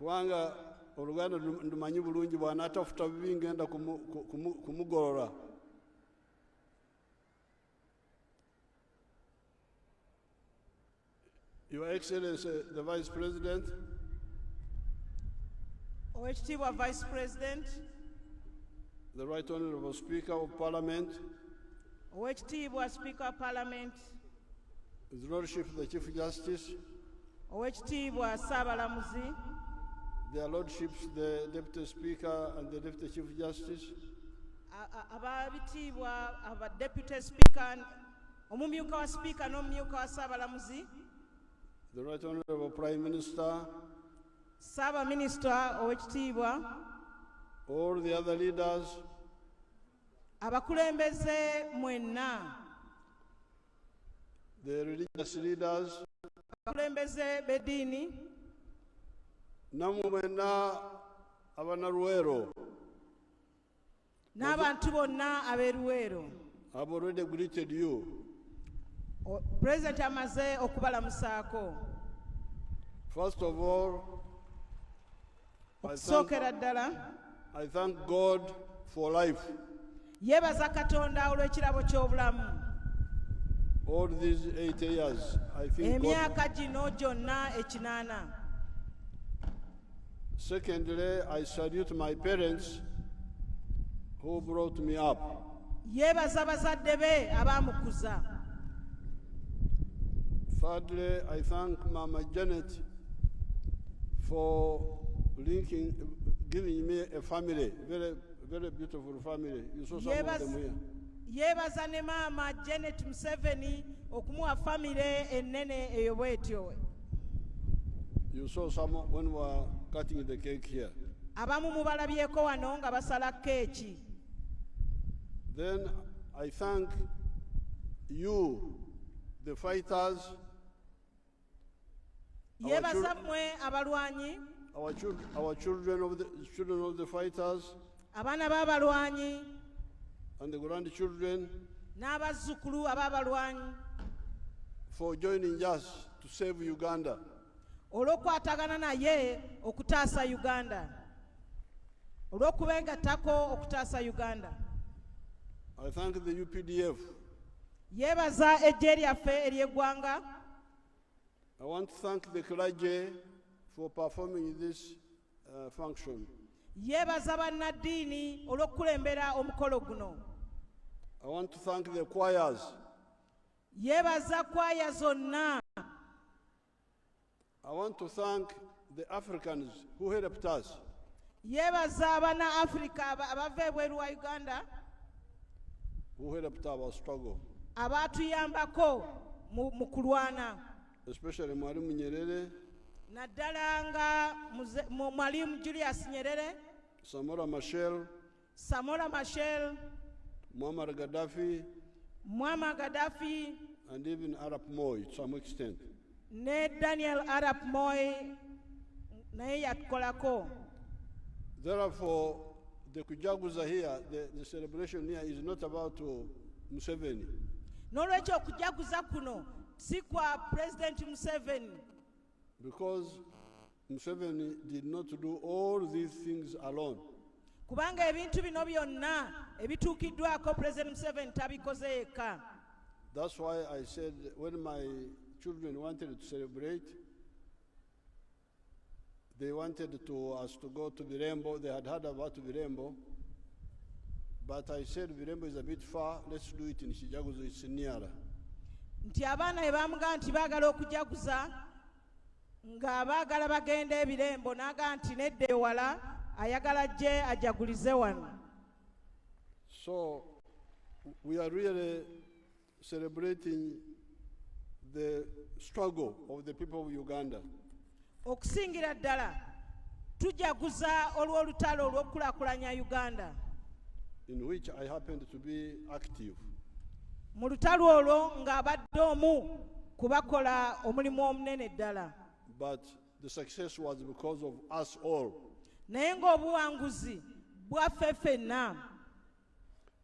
Kubanga oluganda ndumanyi bulungi bwana atafuta bibi ngenda kumugorora. Your Excellency, the Vice President, Oweekitiibwa Vice President, the Right Honourable Speaker of Parliament, Oweekitiibwa Speaker of Parliament, His Lordship the Chief Justice, Oweekitiibwa Ssaabalamuzi, their Lordships the Deputy Speaker and the Deputy Chief Justice, ababitiibwa aba Deputy Speaker, omumyuka wa Speaker n'omumyuka wa Ssaabalamuzi, the Right Honourable Prime Minister, Ssaaba Minister Oweekitiibwa, all the other leaders, abakulembeze mwenna, the religious leaders, abakulembeze b'eddiini, nammwe mwenna abana Luwero, n'abantu bonna ab'e Luwero. I've already greeted you. President amaze okubalamusaako. First of all, Okusookera ddala, I thank God for life. yeebaza Katonda olw'ekirabo ky'obulamu. All these 8 years, I think God. Emyaka gino gyonna ekinaana. Secondly, I salute my parents who brought me up. Yeebaza bazadde be abaamukuza. Thirdly, I thank Mama Janet for giving me a family, very, very beautiful family. You saw some of them here. Yeebaza ne maama Janet Museveni okumuwa famire ennene eyo bwetyo. You saw some when we were cutting the cake here. Abamu mubalabyeko wano nga basala keeki. Then I thank you, the fighters, Yeebaza mmwe abalwanyi, our children of the fighters, abaana b'abalwanyi, and the grandchildren, n'abazzukulu ab'abalwanyi, for joining us to save Uganda. olw'okwatagana naye okutaasa Uganda, olw'okubengattako okutaasa Uganda. I thank the UPDF. Yeebaza eggye lyaffe ery'eggwanga. I want to thank the clergy for performing this function. Yeebaza bannaddiini olw'okukulembera omukolo guno. I want to thank the choirs. Yeebaza kwaya zonna. I want to thank the Africans who helped us. Yeebaza abana Africa abava ebweru wa Uganda, who helped our struggle. abaatuyambako mu kulwana. Especially Mwalimu Nyerere, naddala nga Mwalimu Julius Nyerere, Samora Machel, Muammar Gaddafi, and even Arap Moi to some extent. Ne Daniel Arap Moi naye yatukolako. Therefore, the kujaguza here, the celebration here is not about Museveni. N'olwekyo okujaguza kuno si kwa President Museveni. Because Museveni did not do all these things alone. Kubanga ebintu bino byonna ebituukiddwako President Museveni tabikoze yekka. That's why I said when my children wanted to celebrate, they wanted us to go to Birembo. They had heard about Birembo. But I said Birembo is a bit far. Let's do it in Shijaguzo. It's nearer. Nti abaana ebamugamba nti baagala okujaguza nga baagala bagenda ebirembo n'agamba nti nedda ewala ayagala gye ajagulize wano. So we are really celebrating the struggle of the people of Uganda. Okusingira ddala tujaguza olw'olutalo olw'okukulaakulanya Uganda, in which I happened to be active. Mu lutalo olwo ng'abadde omu kubakola omulimu omunene ddala. But the success was because of us all. Naye ng'obuwanguzi bwaffe ffenna.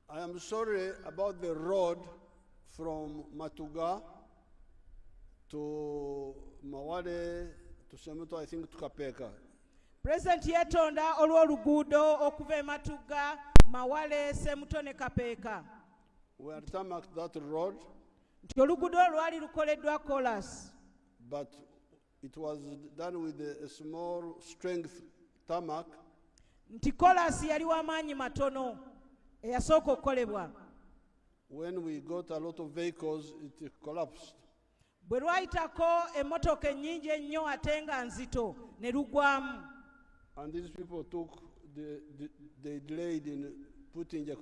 I am sorry about the road from Matuga to Mawale to Semuto, I think to Kapeka. President yetonda olw'oluguudo okuva e Matugga, Mawale, Semutone, Kapeeka. We had tarmacked that road, Nti oluguudo lwali lukoleddwa kolas. but it was done with a small strength tarmac, Nti kolas yali w'amaanyi matono eyasooka okukolebwa. when we got a lot of vehicles, it collapsed. Bwe lwayitako emmotoka ennyingi ennyo ate nga nzito ne lugwamu. And these people they delayed in putting a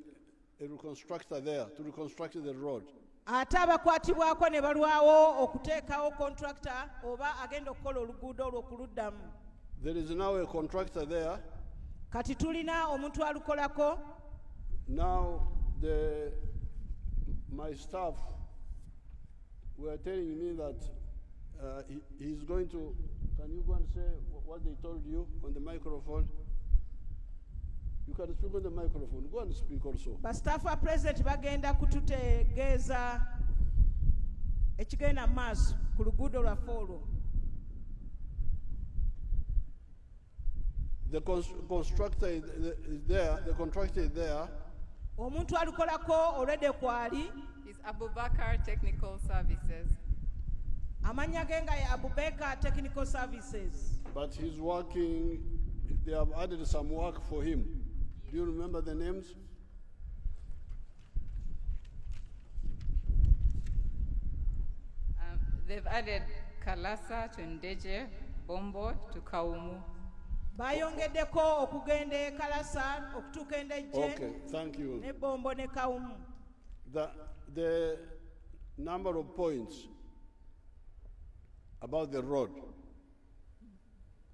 reconstructor there to reconstruct the road. Ate abakwatibwako ne balwawo okuteekawo contractor oba agenda okukola oluguudo olwo kuluddamu. There is now a contractor there. Kati tulina omuntu alukolako. Now my staff were telling me that he's going to. Can you go and say what they told you on the microphone? You can speak on the microphone. Go and speak also. Bastaffa president bagenda kututegeeza ekigenda maaso ku luguudo lwaffe olwo. The constructor is there. The contractor is there. Omuntu alukolako olwedde kwali. Is Abubakar Technical Services. Amanya ge nga ye Abubakar Technical Services. But he's working. They have added some work for him. Do you remember the names? They've added Kalasa to Ndeje, Bombo to Kaumu. Bayongeddeko okugenda e Kalasa okutuuka Endejje. Okay, thank you. Ne Bombo ne Kawumu. The number of points about the road.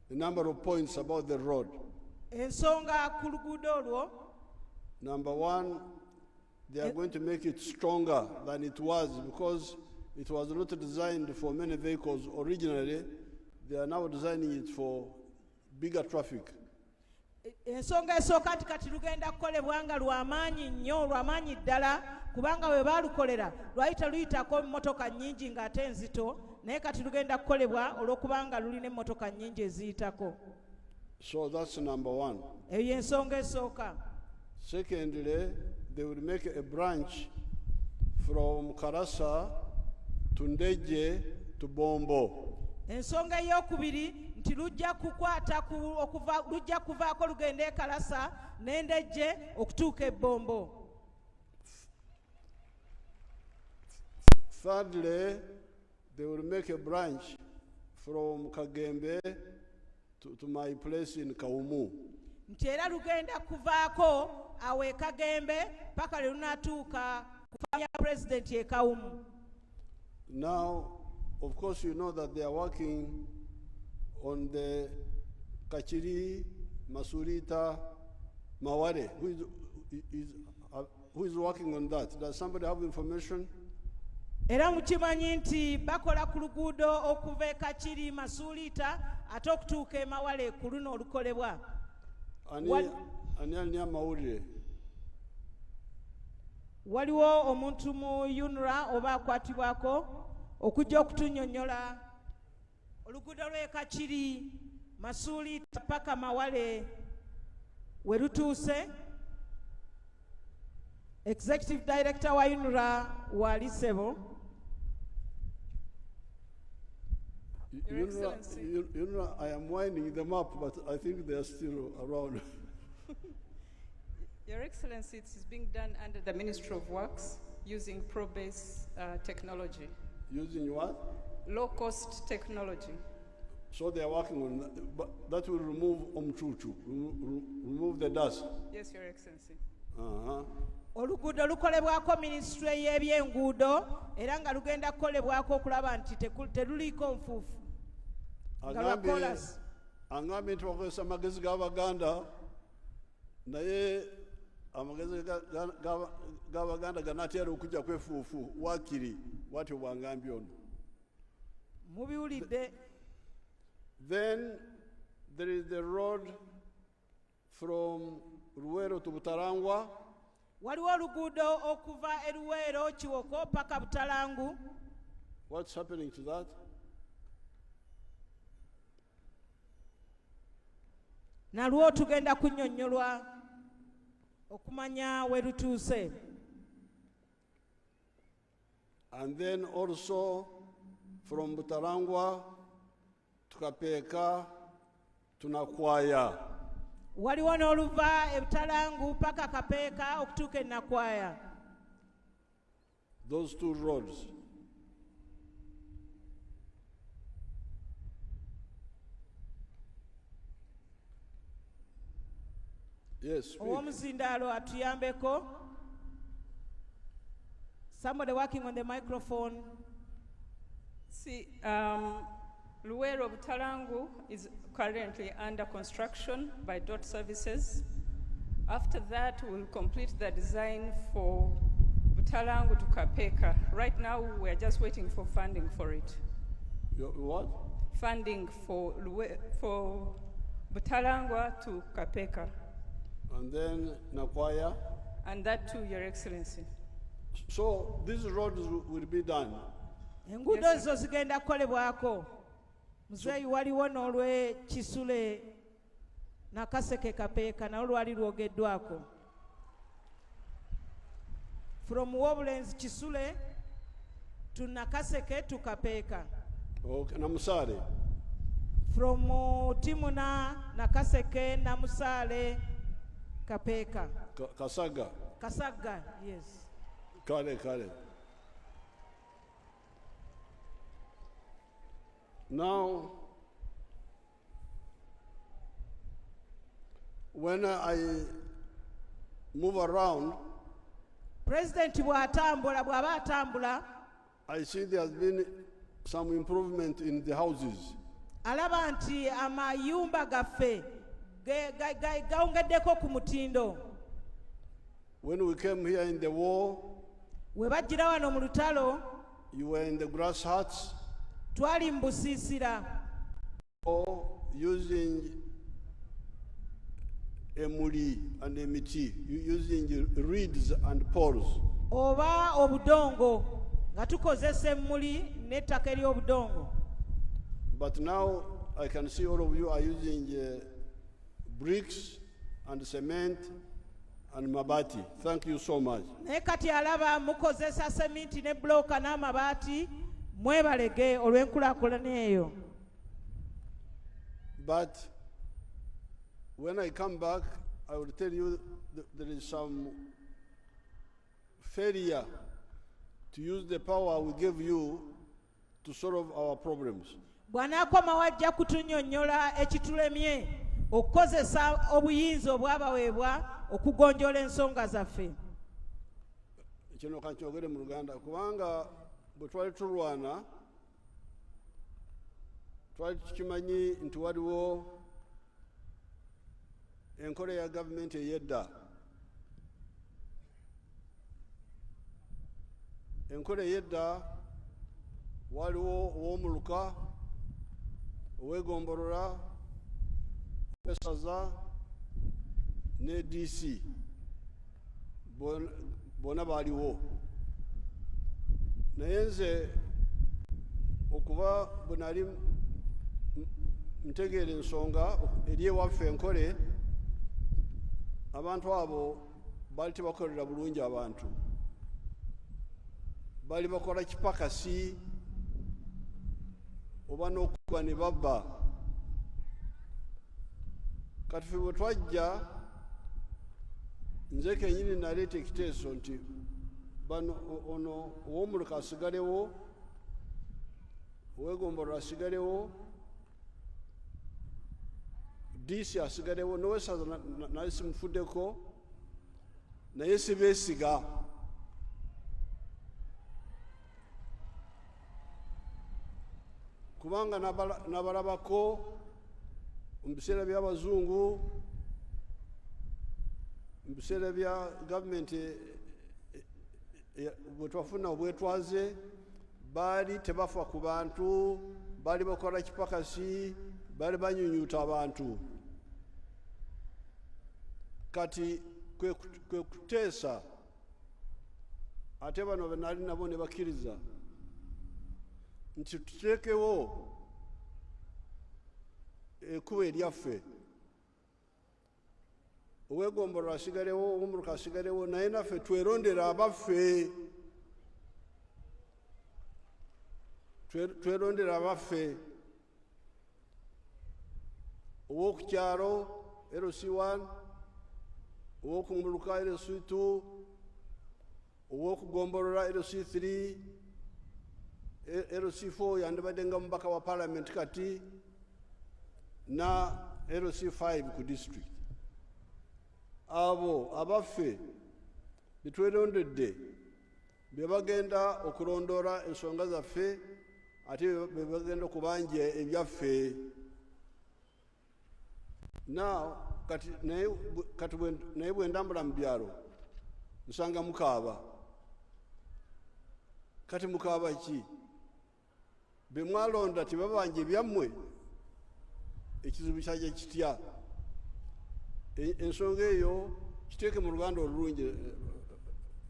The number of points about the road. Ensonga ku luguudo olwo. Number one, they are going to make it stronger than it was because it was not designed for many vehicles originally. They are now designing it for bigger traffic. Ensonga esooka nti kati lugenda kukolebwa nga lw'amaanyi nnyo, lw'amaanyi ddala, kubanga bwe baalukolera lwayita luyitako emmotoka nnyingi ng'ate nzito, naye kati lugenda kukolebwa olw'okubanga lulina emmotoka nnyingi eziyitako. So that's number one. Eyo y'ensonga esooka. Secondly, they will make a branch from Karasa to Ndeje to Bombo. Ensonga ey'okubiri nti lujja kuvaako lugenda e Kalasa n'Endejje okutuuka e Bombo. Thirdly, they will make a branch from Kagembe to my place in Kaumu. Nti era lugenda kuvaako awo e Kagembe paka lwe lunaatuuka ku faamu ya President e Kawumu. Now, of course, you know that they are working on the Kachiri, Masurita, Maware. Who is working on that? Does somebody have information? Era mukimanyi nti bakola ku luguudo okuva e Kachiri, Masuulita ate okutuuka e Mawale ku luno olukolebwa. Ani alina amawulire? Waliwo omuntu mu UNRA oba akwatibwako okujja okutunnyonnyola oluguudo lw'e Kachiri, Masuulita paka Mawale we lutuuse. Executive Director wa UNRA Wali Sebo. Your Excellency. I am winding them up, but I think they are still around. Your Excellency, it is being done under the Ministry of Works using pro-based technology. Using what? Low-cost technology. So they are working on that, but that will remove Omchuchu, remove the dust. Yes, Your Excellency. Oluguudo lukolebwako Ministry y'ebyenguudo era nga lugenda kukolebwako okulaba nti teruliiko nfuufu. Angambye nti bakozesa amagezi g'Abaganda naye amagezi g'Abaganda ganaatera okujja kwefuufu waakiri bw'atyo bw'angambye ono. Mubiwulidde. Then there is the road from Luwero to Butarangwa. Waliwo oluguudo okuva e Luwero Kiwoko paka Butalangu. What's happening to that? nalwo tugenda kunnyonnyolwa okumanya we lutuuse. And then also from Butarangwa to Kapeka to Nakwaya. Waliwo n'oluva e Butalangu paka Kapeeka okutuuka e Nakwaya. Those two roads. Yes, speak. Owomuzindaalo atuyambeko. Somebody working on the microphone. See, Luwero Butalangu is currently under construction by DOT Services. After that, we'll complete the design for Butalangu to Kapeka. Right now, we're just waiting for funding for it. What? Funding for Butalangu to Kapeka. And then Nakwaya. And that too, Your Excellency. So these roads will be done. Enguudo ezo zigenda kukolebwako. Muzeeyi waliwo n'olwe Kisule na Kaseke Kapeeka nawo lwali lwogeddwako. From Wobulenzi Kisule to Nakaseke to Kapeeka. Okay, Namusale. From Timuna, Nakaseke, Namusale, Kapeeka. Kasaga. Kasaga, yes. Kale. Now, when I move around, President bw'aba atambula, I see there has been some improvement in the houses. Alaba nti amayumba gaffe gawongeddeko ku mutindo. When we came here in the war, We bajjira wano mu lutalo, you were in the grass huts twali mu busiisira. or using emuli and emiti, using reeds and poles. Oba obudongo nga tukozesa emmuli n'ettaka ery'obudongo. But now I can see all of you are using bricks and cement and mabati. Thank you so much. Naye kati alaba mukozesa seminti ne bulooka n'amabaati, mwebalege olw'enkulaakulana eyo. But when I come back, I will tell you there is some failure to use the power we gave you to solve our problems. Bw'anaakoma wajja kutunnyonnyola ekitulemye okukozesa obuyinza obwabaweebwa okugonjoola ensonga zaffe. Kino kankyogere mu Luganda kubanga bwe twali tulwana twali tukimanyi nti waliwo enkola ya gavumenti ey'edda. Enkola ey'edda waliwo ow'omuluka, oweegombolola, esaza ne DC bona baaliwo. Naye nze okuba bwe nali ntegeera ensonga eri ewaffe enkole, abantu abo baali tebakolera bulungi abantu, baali bakola kipakasi oba n'okuba ne babba. Kati ffe bwe twajja, nze kennyini naleeta ekiteeso nti bano ono ow'omuluka asigalewo, oweegombolola asigalewo, DC asigalewo, n'owesaza nali simufuddeko, naye sibeesiga. Kubanga nabalabako mu biseera by'abazungu, mu biseera bya gavumenti bwe twafuna obwetwaze, baali tebafa ku bantu, baali bakola kipakasi, baali banyunyuuta abantu. Kati kwe kuteesa, ate bano benali nabo ne bakkiriza nti tuteekewo ekkubo eryaffe owegombolola asigarewo, owomuluka asigarewo, naye naffe twerondera abaffe. Twerondera abaffe. Owokukyalo LC1, owokumuluka LC2, owokugombolola LC3, LC4 yandibadde nga mubaka wa parliament kati, na LC5 ku district. Abo abaffe betwerondedde be bagenda okulondoola ensonga zaffe ate be bagenda okubanja ebyaffe. Now kati naye bwe ndambula mu byalo nsanga mukaaba. Kati mukaaba ki? Be mwalonda tebabanja ebyammwe. Ekizibu kyajja kitya? Ensonga eyo kiteeke mu Luganda olulungi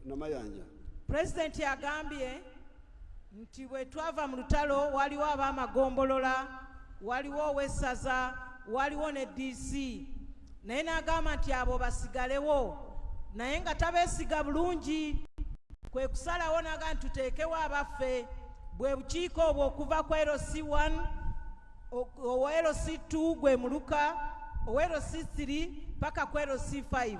Namayanja. President yagambye nti bwe twava mu lutalo waliwo ab'amagombolola, waliwo owessaza, waliwo ne DC, naye n'agamba nti abo basigalewo, naye nga tabeesiga bulungi. Kwe kusalawo n'agamba nti tuteekewo abaffe. Bwe bukiiko obwo okuva ku LC1, owa LC2 gwe muluka, owa LC3 paka ku LC5.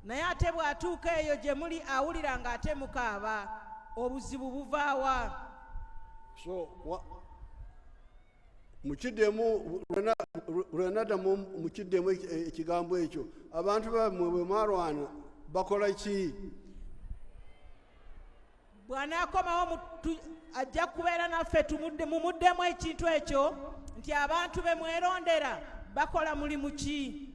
Naye ate bw'atuuka eyo gye muli awulira ng'ate mukaaba. Obuzibu buvaawa? So mukiddemu lwenaddamu mukiddemu ekigambo ekyo. Abantu bammwe bwe mwarwana bakola ki? Bw'anaakomawo ajja kubeera naffe mumuddemu ekintu ekyo nti abantu be mwerondera bakola mulimu ki?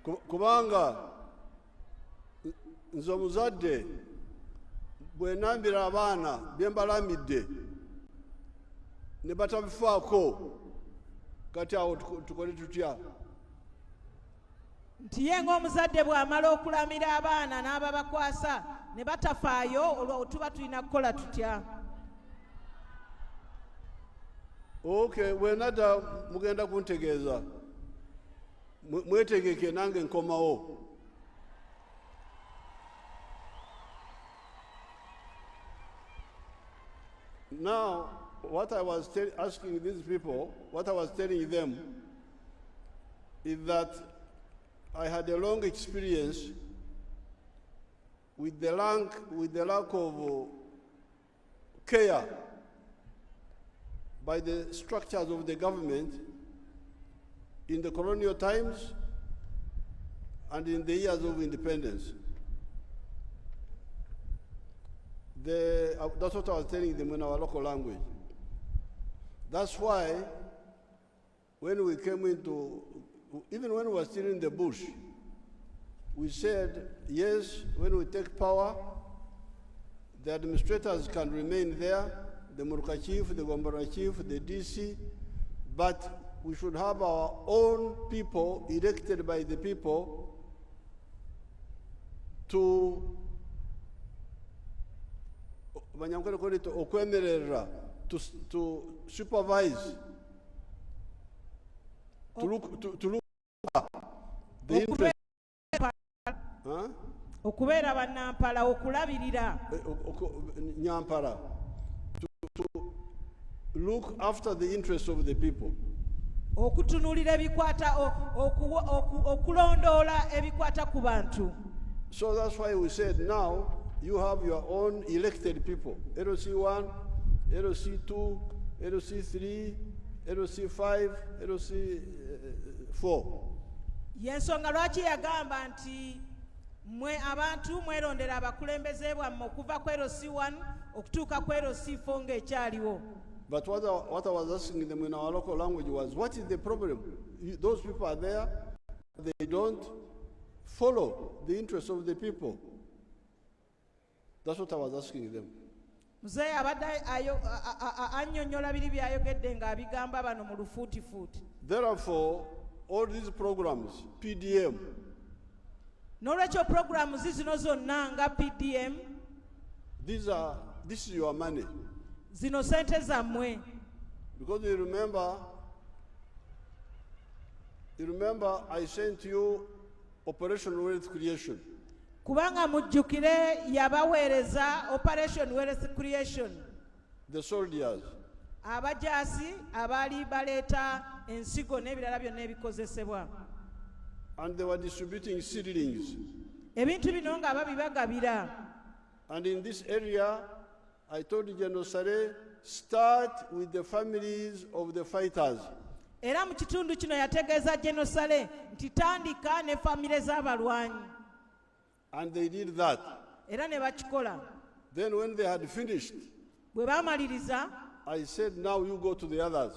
Kubanga nze omuzadde bwe nambira abaana bye mbalamidde ne batabifaako, kati awo tukole tutya? Nti ye ng'omuzadde bw'amala okulamira abaana n'ababakwasa ne batafaayo, olwo tuba tulina kukola tutya? Okay, bwenadda mugenda kuntegeeza. Mwetegeke nange nkomawo. Now, what I was asking these people, what I was telling them, is that I had a long experience with the lack of care by the structures of the government in the colonial times and in the years of independence. That's what I was telling them in our local language. That's why when we came into, even when we were still in the bush, we said, yes, when we take power, the administrators can remain there, the Muruka chief, the Gombora chief, the DC, but we should have our own people elected by the people to supervise, to look at the interest. Okubeera bannampala, okulabirira. Nyampala. To look after the interests of the people. Okutunulira ebikwata, okulondoola ebikwata ku bantu. So that's why we said now you have your own elected people. LC1, LC2, LC3, LC5, LC4. Yensonga lwaki yagamba nti mwe abantu mwerondera abakulembeze bwammwe okuva ku LC1 okutuuka ku LC4 ng'ekyaliwo. But what I was asking them in our local language was, what is the problem? Those people are there, they don't follow the interests of the people. That's what I was asking them. Muzeeyi abadde annyonnyola biri by'ayogedde ng'abigamba bano mu lufuutifuuti. Therefore, all these programs, PDM. N'olwekyo programs zino zonna nga PDM. This is your money. Zino sente zammwe. Because you remember, You remember I sent you Operation Wealth Creation. Kubanga mujjukire yabaweereza Operation Wealth Creation. The soldiers. Abajaasi abaali baleeta ensigo n'ebirala byonna ebikozesebwa. And they were distributing seedlings. Ebintu bino nga babibagabira. And in this area, I told General Sare, start with the families of the fighters. Era mu kitundu kino yategeeza General Sare nti tandika ne famire z'abalwanyi. And they did that. Era ne bakikola. Then when they had finished, bwe baamaliriza, I said, now you go to the others.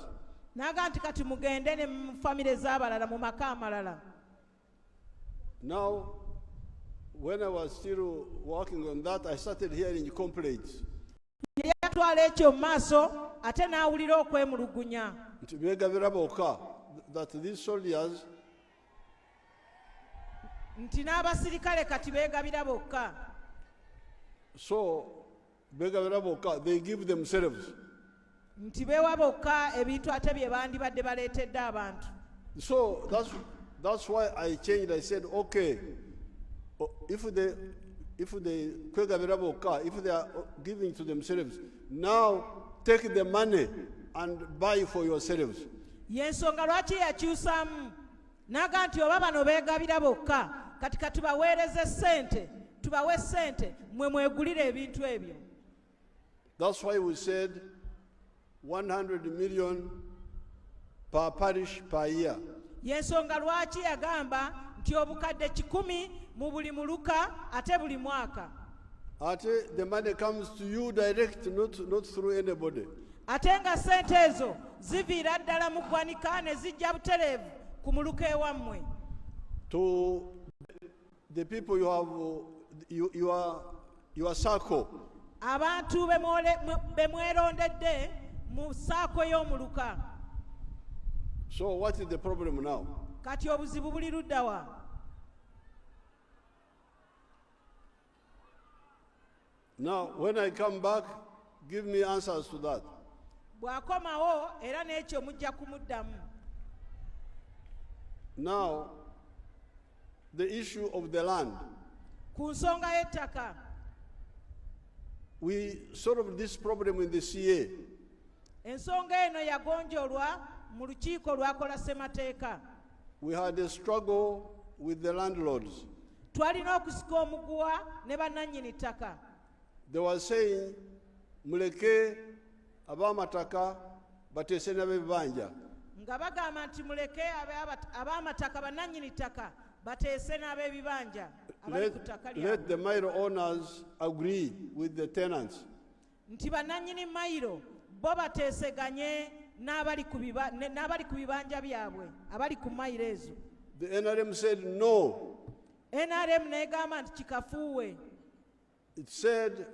Naga nti kati mugende ne mu famire z'abalala mu maka amalala. Now, when I was still working on that, I started hearing complaints. Yatwala ekyo mu maaso ate n'awulira okwemulugunya. Nti beegabira bokka, that these soldiers nti n'abasirikale kati beegabira bokka. So beegabira bokka, they give themselves. Nti beewa bokka ebintu ate bye bandibadde baleetedde abantu. So that's why I changed. I said, okay, if they kwegabira bokka, if they are giving to themselves, now take the money and buy for yourselves. Yensonga lwaki yakyusamu naga nti oba bano beegabira bokka kati katubaweereze ssente tubawe ssente mwe mwegulire ebintu ebyo. That's why we said 100 million per parish per year. Yensonga lwaki yagamba nti obukadde 100 mu buli muluka ate buli mwaka. Ate the money comes to you direct, not through anybody. Ate nga ssente ezo ziviira ddala mu ggwanika ne zijja butereevu ku muluka ewammwe. To the people you have, your circle. Abantu be mwerondedde mu saako y'omuluka. So what is the problem now? Kati obuzibu buli ludda wa? Now, when I come back, give me answers to that. Bw'akomawo era n'ekyo mujja kumuddamu. Now, the issue of the land. Ku nsonga y'ettaka. We solved this problem in the CA. Ensonga eno yagonjolwa mu lukiiko lwakola ssemateeka. We had a struggle with the landlords. Twalina okusika omuguwa ne bannannyini ttaka. They were saying, muleke ab'amataka bateese n'ab'ebibanja. Nga bagamba nti muleke ab'amataka bannannyini ttaka bateese n'ab'ebibanja abali ku ttaka lyabwe. Let the minor owners agree with the tenants. Nti bannannyini mayiro bo bateeseganye n'abali ku bibanja byabwe abali ku mayiro ezo. The NRM said no. NRM n'egamba nti kikafuuwe. It said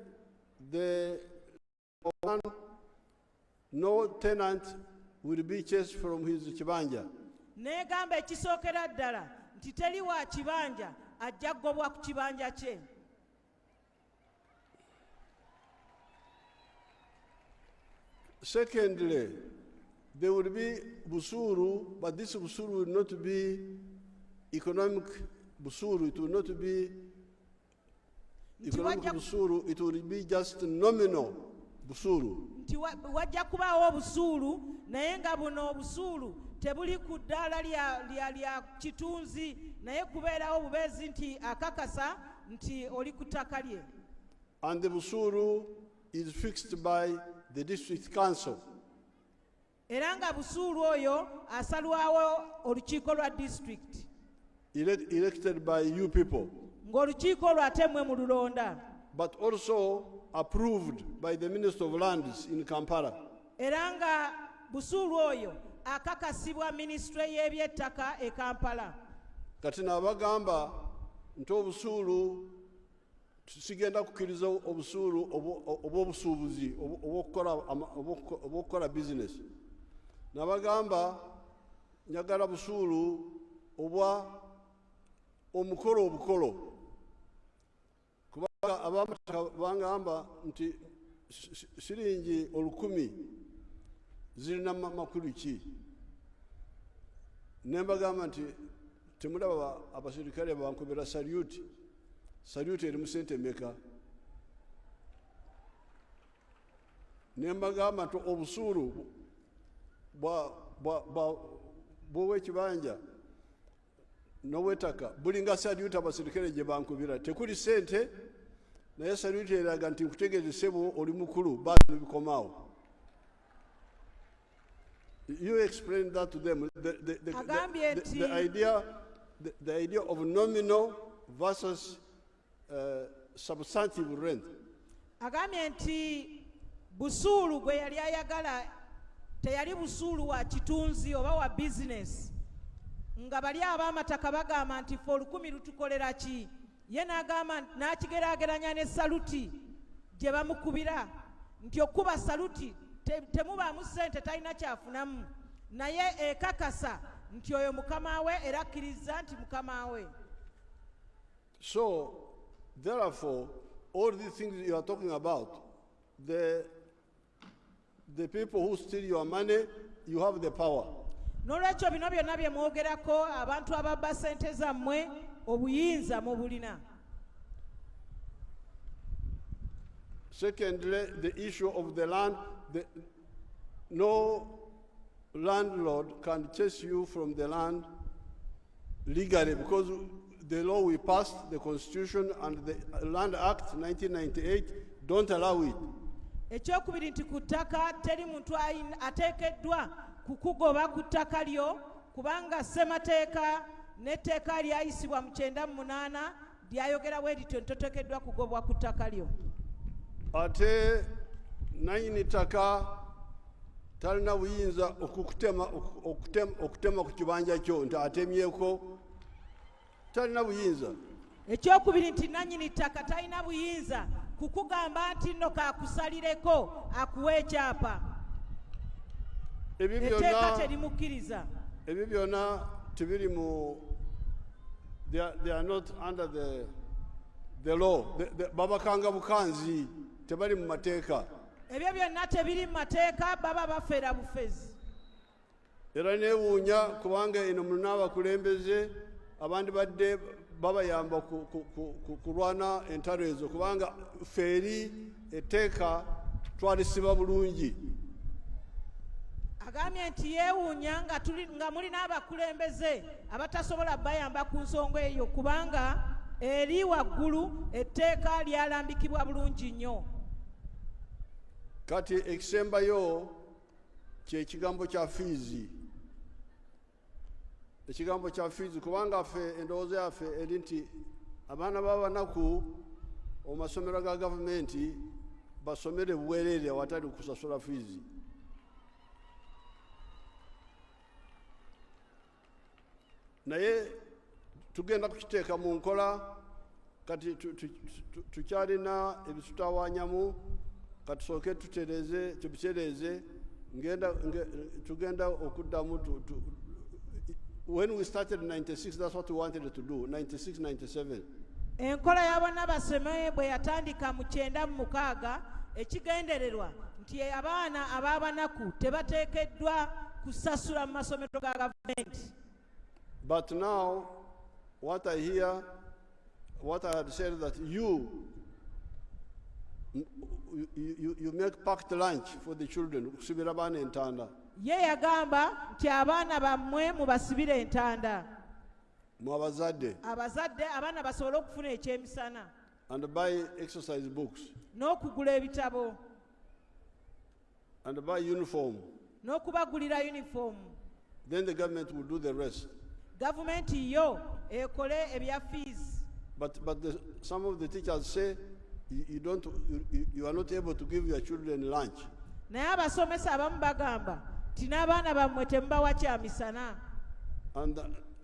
no tenant will be chased from his kibanja. N'egamba ekisookera ddala nti teri wa kibanja ajja ggobwa ku kibanja kye. Secondly, there will be busuru, but this busuru will not be economic busuru. It will not be economic busuru. It will be just nominal busuru. Nti wajja kubaawo obusuulu naye nga buno obusuulu tebuli ku ddaala lya kitunzi naye kubeerawo bubeezi nti akakasa nti oli ku ttaka lye. And the busuru is fixed by the district council. Era nga busuulu oyo asalwawo olukiiko lwa district. Elected by you people. Ng'olukiiko olwo ate mmwe mu lulonda. But also approved by the Minister of Lands in Kampala. Era nga busuulu oyo akakasibwa ministry y'ebyettaka e Kampala. Kati n'abagamba nti obusuulu sigenda kukkiriza obusuulu obw'obusuubuzi obw'okukola business. N'abagamba njagala busuulu obwa omukolo obukolo. Kubanga abamataka bangamba nti siringi 1,000 zirina makulu ki. nembagamba nti temulaba abasirikale bankubira salute eri mu sente meka. Nembagamba nti obusuulu bw'owekibanja n'ow'ettaka bulinga salute abasirikale gye bankubira. Tekuli sente naye salute eraga nti nkutegeeze ssebo oli mukulu baasi nebikomaawo. You explain that to them. The idea of nominal versus substantive rent. Agambye nti busuulu gwe yali ayagala teyali busuulu wa kitunzi oba wa business. Nga bali ab'amataka bagamba nti ffe olukumi lutukolera ki? Ye n'agamba n'akigeraageranya ne saluti gye bamukubira nti okuba saluti temubaamu ssente talina kyafunamu naye ekakasa nti oyo mukama we era akkiriza nti mukama we. So therefore all these things you are talking about, the people who steal your money, you have the power. N'olwekyo bino byonna bye mwogerako abantu ababba ssente zammwe obuyinza mubulina. Secondly, the issue of the land. No landlord can chase you from the land legally because the law we passed, the Constitution and the Land Act 1998 don't allow it. Ekyokubiri nti ku ttaka teri muntu ateekeddwa kukugoba ku ttaka lyo kubanga ssemateeka n'etteeka lyayisibwa mu 98 lyayogera bwe lityo toteekeddwa kugobwa ku ttaka lyo. Ate nanyini ttaka talina buyinza okutema ku kibanja kyo nti atemyeko, talina buyinza. Ekyokubiri nti nannyini ttaka talina buyinza kukugamba nti nno kaakusalireko akuwa ekyapa. Etteeka terimukkiriza. Ebyo byonna tebiri mu, they are not under the law. Babakanga bukanzi tebali mu mateeka. Ebyo byonna tebiri mu mateeka baba bafeera bufezi. Era neewuunya kubanga eno mulina abakulembeze abandi badde babayamba kulwana entalo ezo kubanga feeri etteeka twalisiba bulungi. Agambye nti yeewuunya nga mulina abakulembeze abatasobola bayamba ku nsonga eyo kubanga eri waggulu etteeka lyalambikibwa bulungi nnyo. Kati ekisembayo kyekigambo kya fiizi. Ekigambo kya fiizi kubanga ffe endowooza yaffe eri nti abaana b'abanaku omasomero ga gavumenti basomere bwereere awatali kusasula fiizi. Naye tugenda kukiteeka mu nkola kati tukyalina ebitutawaanyamu katusooke tubitereeze tugenda okuddamu. When we started in 96, that's what we wanted to do, 96, 97. Enkola y'abaana basome bwe yatandika mu 96 ekigendererwa nti abaana ab'abanaku tebateekeddwa kusasula mu masomero ga gavumenti. But now, what I hear, what I had said that you make packed lunch for the children. Kusibira abaana entanda. Ye yagamba nti abaana bammwe mubasibire entanda. Mu abazadde. Abazadde abaana basobole okufuna ekyemisana. And buy exercise books. N'okugula ebitabo. And buy uniform. N'okubagulira uniform. Then the government will do the rest. Gavumenti yo ekole ebya fees. But some of the teachers say you are not able to give your children lunch. Naye abasomesa abamu bagamba nti n'abaana bammwe temubawa kyamisana. And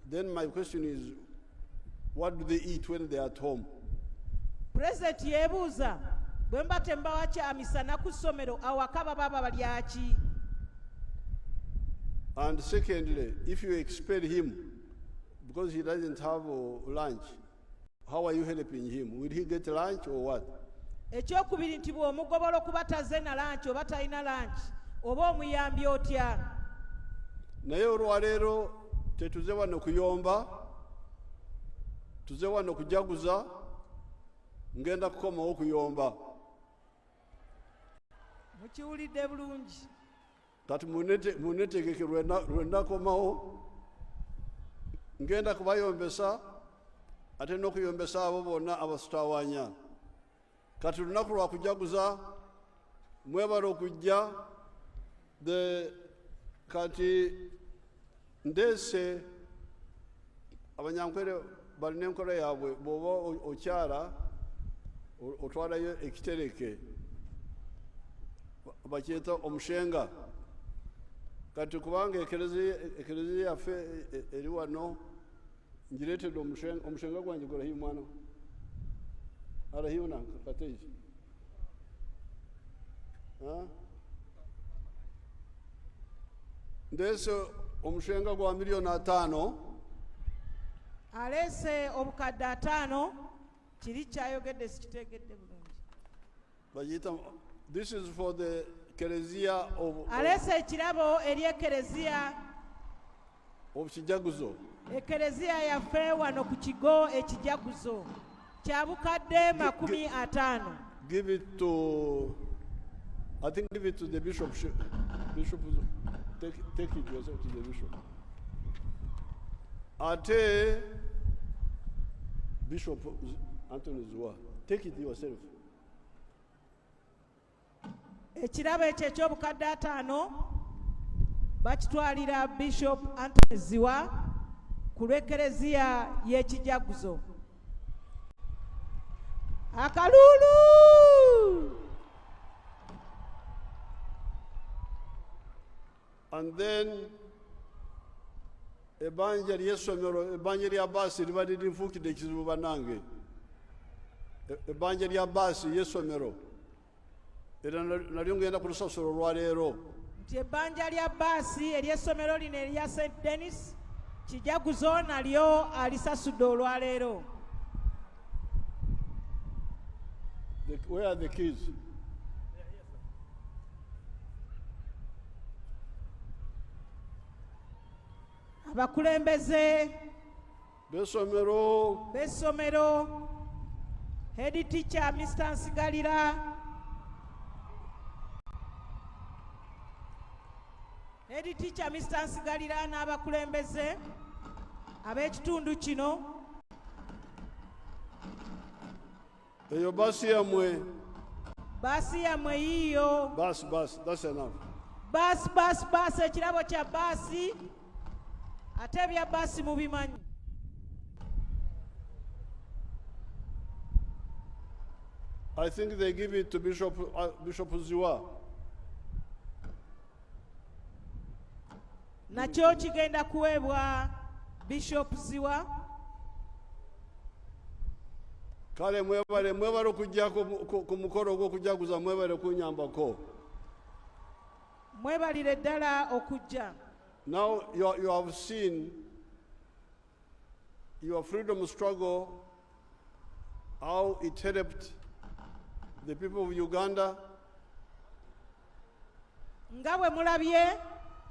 then my question is, what do they eat when they are at home? President yebuuza bwe mba temubawa kyamisana ku ssomero awaka baba balya ki? And secondly, if you expel him because he doesn't have lunch, how are you helping him? Will he get lunch or what? Ekyokubiri nti bw'omugobola okuba tazze na lunch oba talina lunch oba omuyambi otya? Naye olwaleero tetuze wano kuyomba, tuze wano kujaguza, ngenda kukomawo kuyomba. Mukiwulidde bulungi. Kati munetegeke lwenda komawo, ngenda kubayombesa, ate n'okuyombesa abo bonna abasitawaanya. Kati lunaku lwa kujaguza, mwebale okujja, kati ndeese abanyankwere balina enkola yaabwe, bw'oba okyala otwalayo ekitereke bakyeta omushenga. Kati kubanga ekereziya yaffe eri wano, ngireetedde omushenga gwange gulahi mwana alahiyo nakateji ndeese omushenga gwa $5,000,000. Aleese obukadde 5 kiri kyayogedde sikitegedde bulungi. Bagiyita, this is for the kereziya of Aleese ekirabo eri ekereziya kijaguzo. Ekereziya yaffe wano ku kigo ekijaguzo kya bukadde 50. Give it to, I think give it to the bishop. Bishop, take it yourself to the bishop. Ate Bishop Anthony Zua, take it yourself. Ekirabo ekyo eky'obukadde 5 bakitwalira Bishop Anthony Ziwa ku lw'ekereziya y'ekijaguzo. Akalulu! And then ebbanja ly'essomero, ebbanja lya baasi liba lirinfuukidde ekizibu bannange. Ebbanja lya baasi y'essomero era nalyo ngenda kulusasula olwaleero. Nti ebbanja lya baasi ery'essomero lino erya St. Denis kijaguzo nalyo alisasudde olwaleero. Where are the keys? Abakulembeze b'essomero, head teacher Mr. Nsigalira, head teacher Mr. Nsigalira n'abakulembeze ab'ekitundu kino. Eyo baasi yammwe. Baasi yammwe yiyo. Baasi, that's enough. Baasi, ekirabo kya baasi. Ate ebya baasi mubimanyi. I think they give it to Bishop Ziwa. Nakyo kigenda kuweebwa Bishop Ziwa. Kale mwebale okujjako ku mukolo ogw'okujaguza, mwebale kunyambako. Mwebalire ddala okujja. Now you have seen your freedom struggle, how it helped the people of Uganda. Nga bwe mulabye,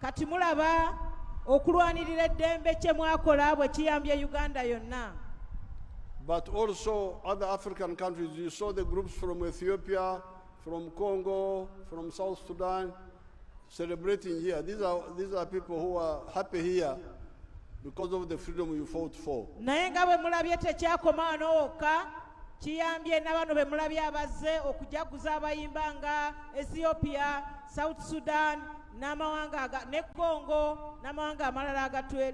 kati mulaba okulwanirira eddembe kye mwakola bwe kiyambye Uganda yonna. But also other African countries. You saw the groups from Ethiopia, from Congo, from South Sudan, celebrating here. These are people who are happy here because of the freedom you fought for. Naye nga bwe mulabye tekyakoma wano wokka, kiyambye na bano be mulabye abazze okujaguza abayimba nga Ethiopia, South Sudan, n'amawanga ne Congo, n'amawanga amalala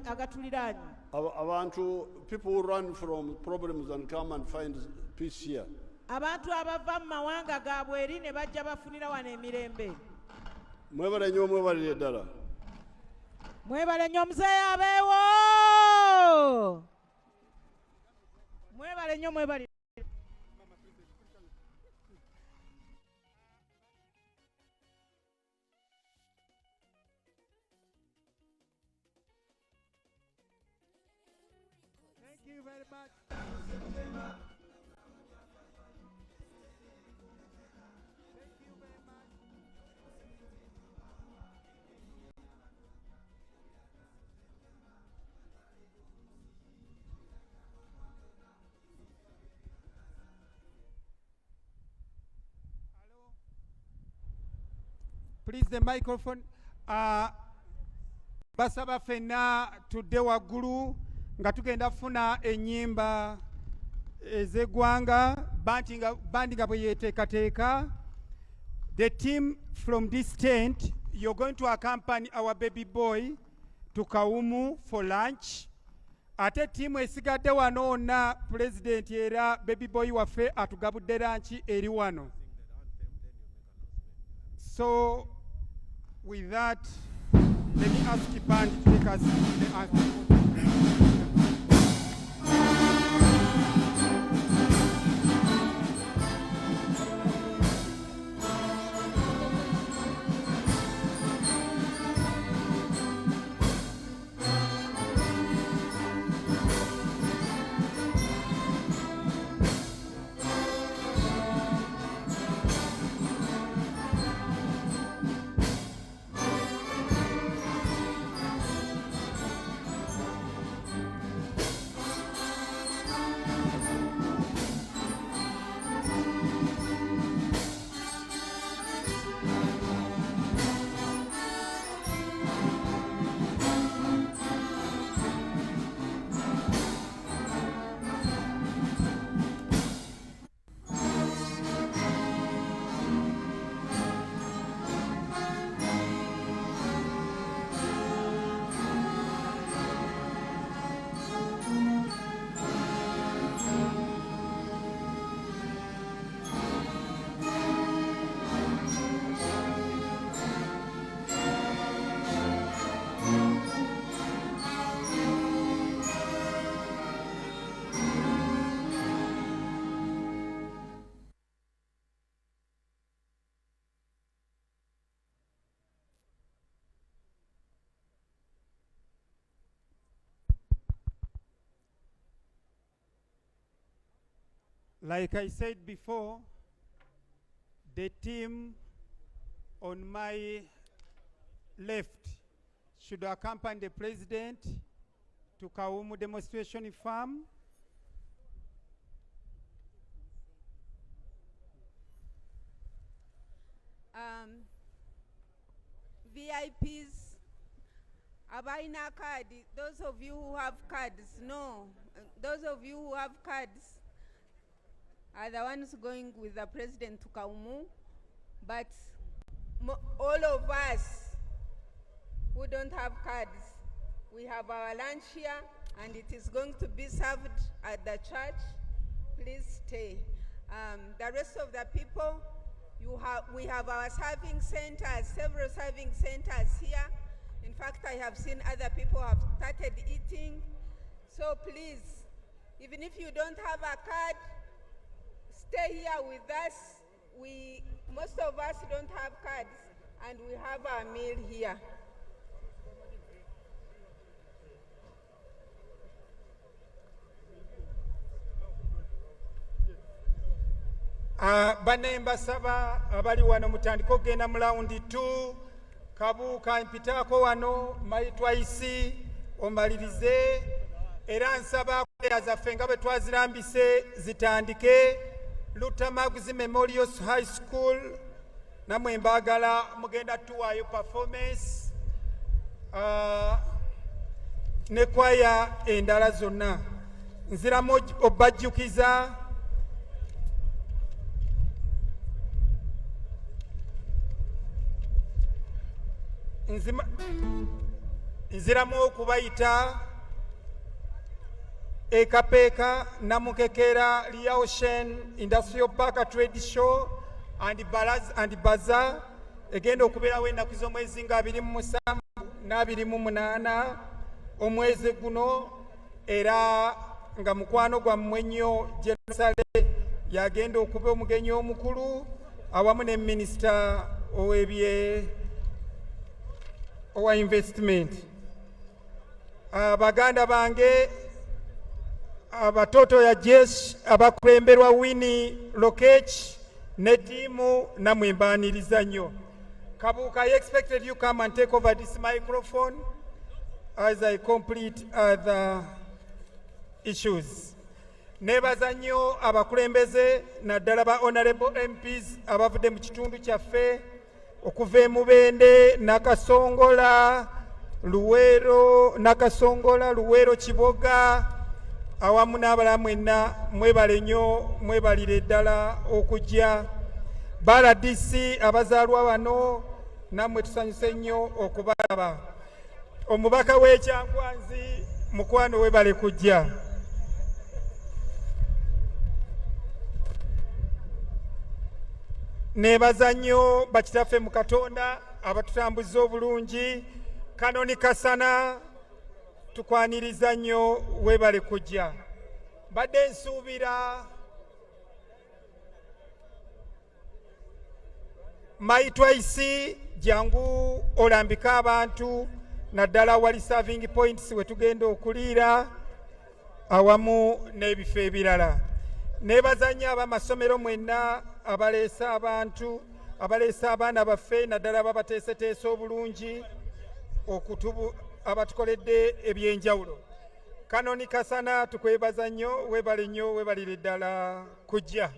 agatuliraanye. Abantu, people who run from problems and come and find peace here. Abantu abava mu mawanga gaabwe eri ne bajja bafunira wano emirembe. Mwebale nnyo, mwebalire ddala. Mwebale nnyo muzeeyi abeewo. Mwebale nnyo, mwebale. Thank you very much. Please the microphone. Basaba fena tudde waggulu nga tugenda funa ennyimba ez'eggwanga bandi nga bwe yeeteekateeka. The team from this tent, you're going to accompany our baby boy to Kawumu for lunch. Ate team esigadde wano na president era baby boy waffe atugabudde lunch eri wano. So with that, let me ask the band to take us to the anthem. Like I said before, the team on my left should accompany the president to Kawumu demonstration farm. VIPs, abaina card, those of you who have cards, no. Those of you who have cards are the ones going with the president to Kawumu, but all of us who don't have cards, we have our lunch here and it is going to be served at the church. Please stay. The rest of the people, we have our serving centers, several serving centers here. In fact, I have seen other people have started eating. So please, even if you don't have a card, stay here with us. Most of us don't have cards, and we have our meal here. Banne mbasaba abali wano mutandika okugenda mu laundi 2. Kabuuka mpitaako wano twice omalirize, era nsaba kwera zaffe nga bwe twazirambise zitandike. Lutamaguzi Memorial High School namwe mbagala mugenda tuwaayo performance ne kwaya endala zonna. Nziramu obajjukiza nziramu okubayita Ekapeeka Namukekera Ocean Industrial Park Trade Show and Bazaar egenda okubeerawo ennaku z'omwezi nga 27 na 28 omwezi guno, era nga mukwano gwammwe nnyo Jerusalem yagenda okuba omugenyi omukulu awamu ne minisita owa investment. Baganda bange abatoto ya jeshi abakulemberwa Winnie Lokech ne tiimu namwe mbaaniriza nnyo. Kabuuka, I expected you come and take over this microphone as I complete other issues. Nebaza nnyo abakulembeze naddala ba honorable MPs abavudde mu kitundu kyaffe okuva e Mubende, Nakasongola, Luwero, Nakasongola, Luwero, Kiboga, awamu n'abalala mwenna mwebale nnyo, mwebalire ddala okujja. BRDC abazaalwa bano nammwe tusanyuse nnyo okubalaba. Omubaka w'Ekyankwanzi, mukwano webale kujja. Nebaza nnyo bakitaffe mu Katonda abatutambuza obulungi. Kanoni Kasana tukwaniriza nnyo webale kujja. Badde nsuubira Maitwaisi jangu olambika abantu naddala wali serving points we tugenda okuliira awamu n'ebifo ebirala. Nebaza nnyo abamasomero mwenna abaleesa abantu, abaleesa abaana baffe naddala babateeseteese obulungi abatukoledde ebyenjawulo. Kanoni Kasana tukwebaza nnyo, webale nnyo, webalire ddala kujja.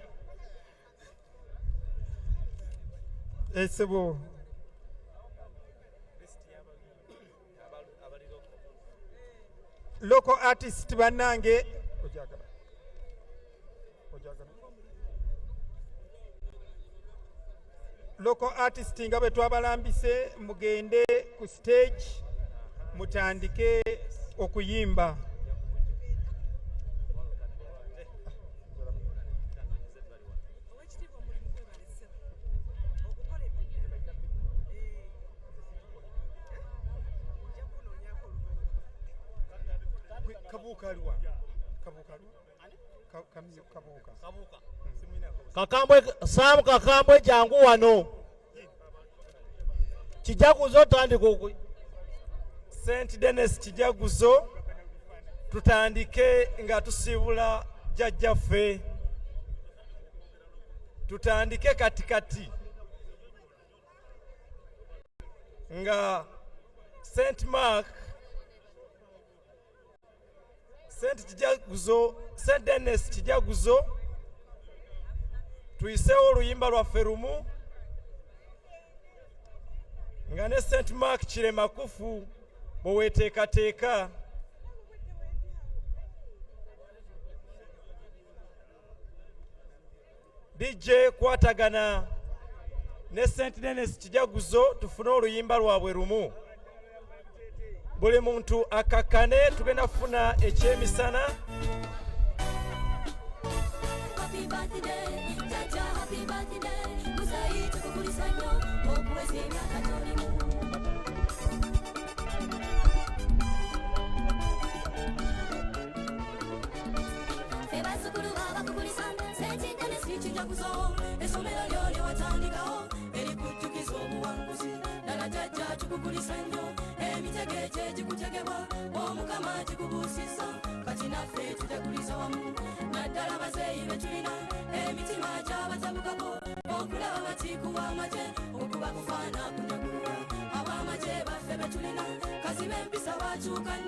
Esebo local artist bannange local artist nga bwe twabalambise mugende ku stage mutandike okuyimba. Kakambwe Sam Kakambwe jangu wano. Kijaguzo tandika St. Dennis Kijaguzo tutandike nga tusibula jjajjaffe. Tutandike katikati nga St. Mark St. Dennis Kijaguzo tuyiseewo oluyimba lwaffe lumu nga ne St. Mark Kiremakufu bwe weeteekateeka. DJ kwatagana ne St. Dennis Kijaguzo tufune oluyimba lwabwe lumu. Buli muntu akakkane tugenda kufuna ekyemisana. Happy birthday, Jaja, happy birthday. Musai tukukulisa nnyo okuweza emyaka gy'olimu. Ffe bazzukulu abakukulisa St. Dennis Kijaguzo, essomero lyo lye watandikawo erikujjukiza obuwanguzi. Ddala Jajja tukukulisa nnyo emitego egyegikutegebwa omukama gikubuusisa kati naffe tuteguliza wamu naddala bazeeyi be tulina emitima gyabatabukako okulaba batikuwa amagye okuba kufaana kunyagulwa ab'amagye baffe be tulina kazi b'empisa bakyuka nnyo